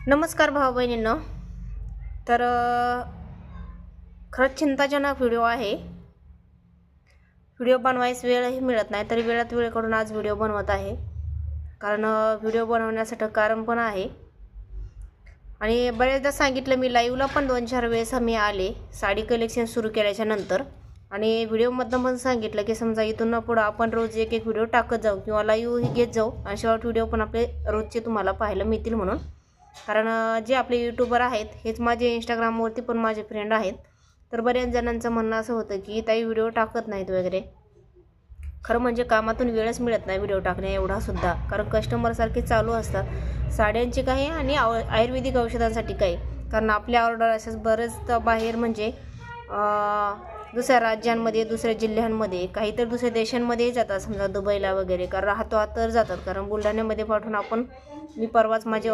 नमस्कार भाऊ बहिणींनो. तर खरंच चिंताजनक व्हिडिओ आहे. व्हिडिओ बनवायस वेळही मिळत नाही, तरी वेळात वेळ करून आज व्हिडिओ बनवत आहे. कारण व्हिडिओ बनवण्यासाठी कारण पण आहे. आणि बरेचदा सांगितलं, मी लाईव्हला पण 2-4 वेळेस मी आले साडी कलेक्शन सुरू केल्याच्या नंतर. आणि व्हिडिओमधनं पण सांगितलं की समजा इथून पुढं आपण रोज एक व्हिडिओ टाकत जाऊ किंवा लाईव्हही घेत जाऊ आणि शॉर्ट व्हिडिओ पण आपले रोजचे तुम्हाला पाहायला मिळतील म्हणून. कारण जे आपले यूट्यूबर आहेत हेच माझे इंस्टाग्रामवरती पण माझे फ्रेंड आहेत. तर बऱ्याच जणांचं म्हणणं असं होतं की ताई व्हिडिओ टाकत नाहीत वगैरे. खरं म्हणजे कामातून वेळच मिळत नाही व्हिडिओ टाकणे एवढासुद्धा. कारण कस्टमरसारखे चालू असतात साड्यांचे काही आणि आयुर्वेदिक औषधांसाठी काही. कारण आपल्या ऑर्डर असेच बरेच बाहेर म्हणजे दुसऱ्या राज्यांमध्ये, दुसऱ्या जिल्ह्यांमध्ये, काही तर दुसऱ्या देशांमध्येही जातात, समजा दुबईला वगैरे. कारण राहतो तर जातात. कारण बुलढाण्यामध्ये पाठवून आपण, मी परवाच माझे